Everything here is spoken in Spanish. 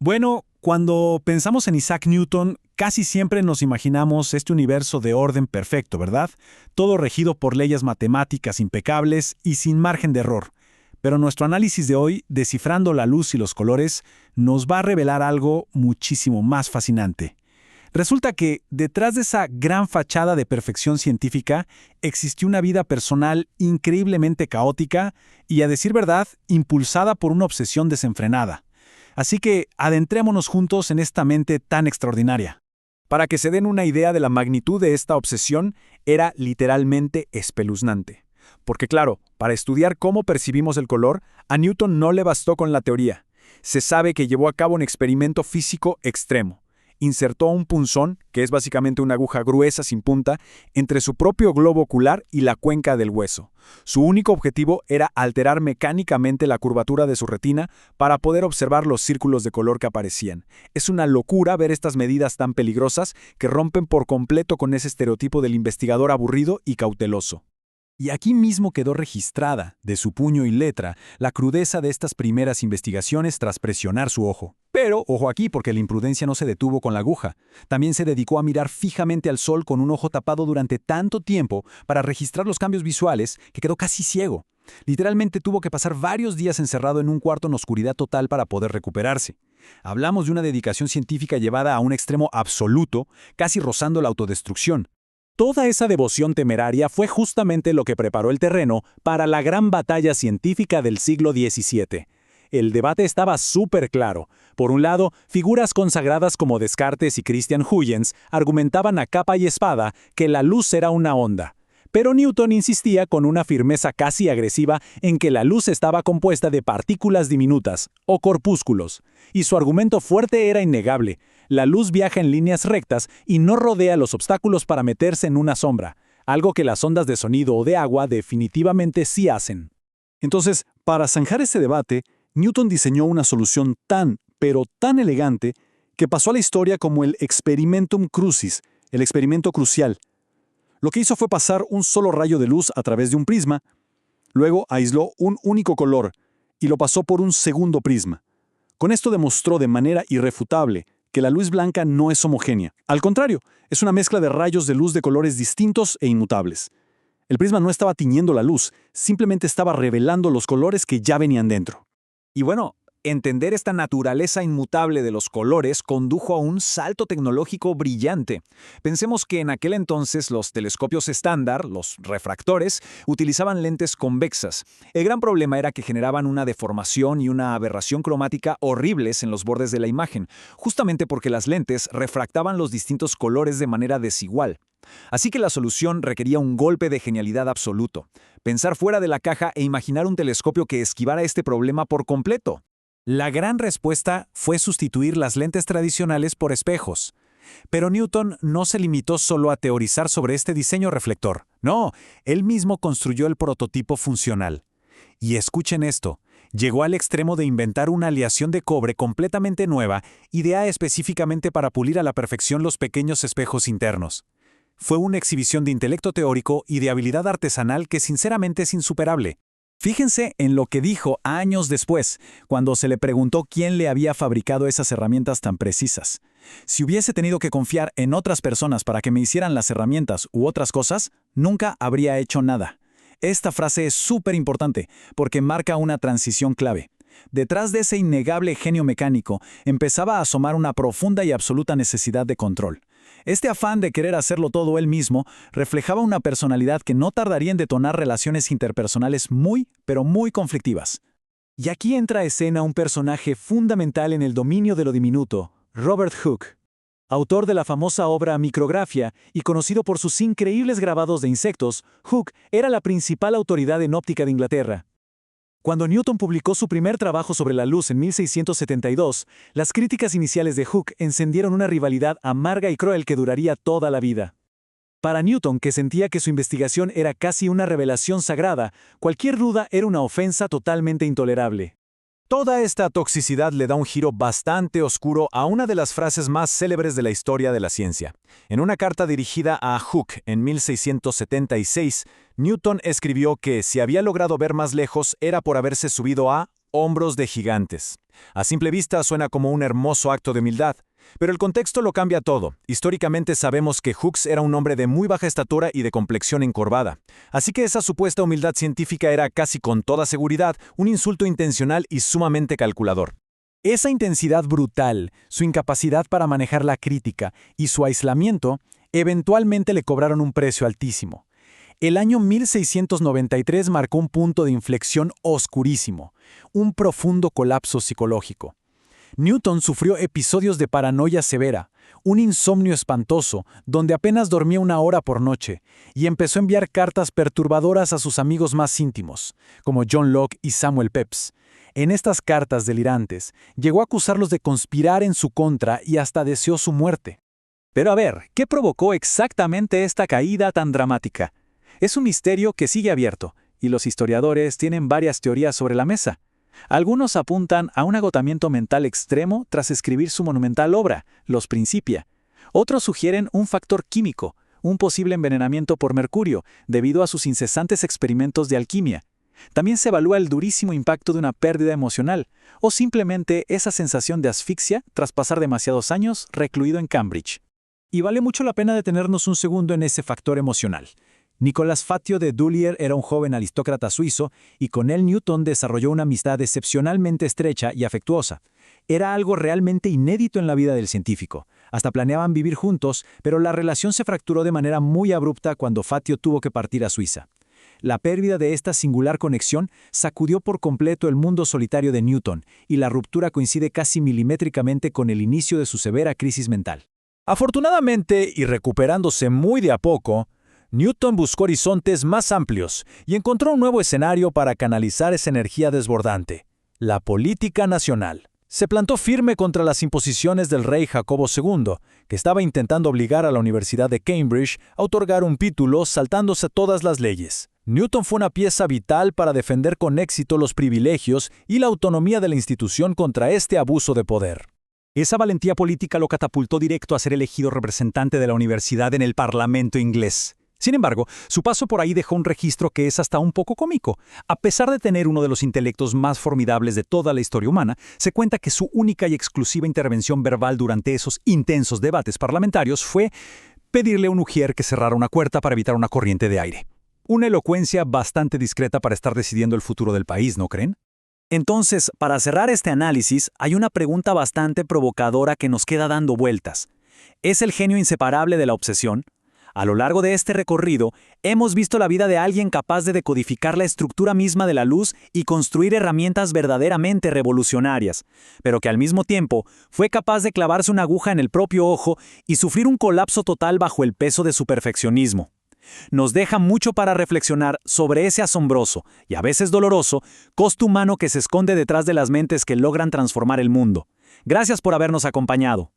Bueno, cuando pensamos en Isaac Newton, casi siempre nos imaginamos este universo de orden perfecto, ¿verdad? Todo regido por leyes matemáticas impecables y sin margen de error. Pero nuestro análisis de hoy, descifrando la luz y los colores, nos va a revelar algo muchísimo más fascinante. Resulta que, detrás de esa gran fachada de perfección científica, existió una vida personal increíblemente caótica y, a decir verdad, impulsada por una obsesión desenfrenada. Así que adentrémonos juntos en esta mente tan extraordinaria. Para que se den una idea de la magnitud de esta obsesión, era literalmente espeluznante. Porque claro, para estudiar cómo percibimos el color, a Newton no le bastó con la teoría. Se sabe que llevó a cabo un experimento físico extremo. Insertó un punzón, que es básicamente una aguja gruesa sin punta, entre su propio globo ocular y la cuenca del hueso. Su único objetivo era alterar mecánicamente la curvatura de su retina para poder observar los círculos de color que aparecían. Es una locura ver estas medidas tan peligrosas que rompen por completo con ese estereotipo del investigador aburrido y cauteloso. Y aquí mismo quedó registrada, de su puño y letra, la crudeza de estas primeras investigaciones tras presionar su ojo. Pero, ojo aquí, porque la imprudencia no se detuvo con la aguja. También se dedicó a mirar fijamente al sol con un ojo tapado durante tanto tiempo para registrar los cambios visuales que quedó casi ciego. Literalmente tuvo que pasar varios días encerrado en un cuarto en oscuridad total para poder recuperarse. Hablamos de una dedicación científica llevada a un extremo absoluto, casi rozando la autodestrucción. Toda esa devoción temeraria fue justamente lo que preparó el terreno para la gran batalla científica del siglo XVII. El debate estaba súper claro. Por un lado, figuras consagradas como Descartes y Christian Huygens argumentaban a capa y espada que la luz era una onda. Pero Newton insistía con una firmeza casi agresiva en que la luz estaba compuesta de partículas diminutas, o corpúsculos. Y su argumento fuerte era innegable. La luz viaja en líneas rectas y no rodea los obstáculos para meterse en una sombra, algo que las ondas de sonido o de agua definitivamente sí hacen. Entonces, para zanjar ese debate, Newton diseñó una solución pero tan elegante, que pasó a la historia como el experimentum crucis, el experimento crucial. Lo que hizo fue pasar un solo rayo de luz a través de un prisma, luego aisló un único color y lo pasó por un segundo prisma. Con esto demostró de manera irrefutable que la luz blanca no es homogénea. Al contrario, es una mezcla de rayos de luz de colores distintos e inmutables. El prisma no estaba tiñendo la luz, simplemente estaba revelando los colores que ya venían dentro. Y bueno, entender esta naturaleza inmutable de los colores condujo a un salto tecnológico brillante. Pensemos que en aquel entonces los telescopios estándar, los refractores, utilizaban lentes convexas. El gran problema era que generaban una deformación y una aberración cromática horribles en los bordes de la imagen, justamente porque las lentes refractaban los distintos colores de manera desigual. Así que la solución requería un golpe de genialidad absoluto. Pensar fuera de la caja e imaginar un telescopio que esquivara este problema por completo. La gran respuesta fue sustituir las lentes tradicionales por espejos. Pero Newton no se limitó solo a teorizar sobre este diseño reflector. No, él mismo construyó el prototipo funcional. Y escuchen esto, llegó al extremo de inventar una aleación de cobre completamente nueva, ideada específicamente para pulir a la perfección los pequeños espejos internos. Fue una exhibición de intelecto teórico y de habilidad artesanal que sinceramente es insuperable. Fíjense en lo que dijo años después, cuando se le preguntó quién le había fabricado esas herramientas tan precisas. Si hubiese tenido que confiar en otras personas para que me hicieran las herramientas u otras cosas, nunca habría hecho nada. Esta frase es súper importante porque marca una transición clave. Detrás de ese innegable genio mecánico empezaba a asomar una profunda y absoluta necesidad de control. Este afán de querer hacerlo todo él mismo reflejaba una personalidad que no tardaría en detonar relaciones interpersonales pero muy conflictivas. Y aquí entra a escena un personaje fundamental en el dominio de lo diminuto, Robert Hooke. Autor de la famosa obra Micrografía y conocido por sus increíbles grabados de insectos, Hooke era la principal autoridad en óptica de Inglaterra. Cuando Newton publicó su primer trabajo sobre la luz en 1672, las críticas iniciales de Hooke encendieron una rivalidad amarga y cruel que duraría toda la vida. Para Newton, que sentía que su investigación era casi una revelación sagrada, cualquier duda era una ofensa totalmente intolerable. Toda esta toxicidad le da un giro bastante oscuro a una de las frases más célebres de la historia de la ciencia. En una carta dirigida a Hooke en 1676, Newton escribió que si había logrado ver más lejos era por haberse subido a hombros de gigantes. A simple vista suena como un hermoso acto de humildad, pero el contexto lo cambia todo. Históricamente sabemos que Hooks era un hombre de muy baja estatura y de complexión encorvada, así que esa supuesta humildad científica era casi con toda seguridad un insulto intencional y sumamente calculador. Esa intensidad brutal, su incapacidad para manejar la crítica y su aislamiento, eventualmente le cobraron un precio altísimo. El año 1693 marcó un punto de inflexión oscurísimo, un profundo colapso psicológico. Newton sufrió episodios de paranoia severa, un insomnio espantoso, donde apenas dormía 1 hora por noche, y empezó a enviar cartas perturbadoras a sus amigos más íntimos, como John Locke y Samuel Pepys. En estas cartas delirantes, llegó a acusarlos de conspirar en su contra y hasta deseó su muerte. Pero a ver, ¿qué provocó exactamente esta caída tan dramática? Es un misterio que sigue abierto, y los historiadores tienen varias teorías sobre la mesa. Algunos apuntan a un agotamiento mental extremo tras escribir su monumental obra, Los Principia. Otros sugieren un factor químico, un posible envenenamiento por mercurio, debido a sus incesantes experimentos de alquimia. También se evalúa el durísimo impacto de una pérdida emocional, o simplemente esa sensación de asfixia tras pasar demasiados años recluido en Cambridge. Y vale mucho la pena detenernos un segundo en ese factor emocional. Nicolas Fatio de Dulier era un joven aristócrata suizo y con él Newton desarrolló una amistad excepcionalmente estrecha y afectuosa. Era algo realmente inédito en la vida del científico. Hasta planeaban vivir juntos, pero la relación se fracturó de manera muy abrupta cuando Fatio tuvo que partir a Suiza. La pérdida de esta singular conexión sacudió por completo el mundo solitario de Newton, y la ruptura coincide casi milimétricamente con el inicio de su severa crisis mental. Afortunadamente, y recuperándose muy de a poco, Newton buscó horizontes más amplios y encontró un nuevo escenario para canalizar esa energía desbordante: la política nacional. Se plantó firme contra las imposiciones del rey Jacobo II, que estaba intentando obligar a la Universidad de Cambridge a otorgar un título saltándose todas las leyes. Newton fue una pieza vital para defender con éxito los privilegios y la autonomía de la institución contra este abuso de poder. Esa valentía política lo catapultó directo a ser elegido representante de la universidad en el Parlamento inglés. Sin embargo, su paso por ahí dejó un registro que es hasta un poco cómico. A pesar de tener uno de los intelectos más formidables de toda la historia humana, se cuenta que su única y exclusiva intervención verbal durante esos intensos debates parlamentarios fue pedirle a un ujier que cerrara una puerta para evitar una corriente de aire. Una elocuencia bastante discreta para estar decidiendo el futuro del país, ¿no creen? Entonces, para cerrar este análisis, hay una pregunta bastante provocadora que nos queda dando vueltas. ¿Es el genio inseparable de la obsesión? A lo largo de este recorrido, hemos visto la vida de alguien capaz de decodificar la estructura misma de la luz y construir herramientas verdaderamente revolucionarias, pero que al mismo tiempo fue capaz de clavarse una aguja en el propio ojo y sufrir un colapso total bajo el peso de su perfeccionismo. Nos deja mucho para reflexionar sobre ese asombroso, y a veces doloroso, costo humano que se esconde detrás de las mentes que logran transformar el mundo. Gracias por habernos acompañado.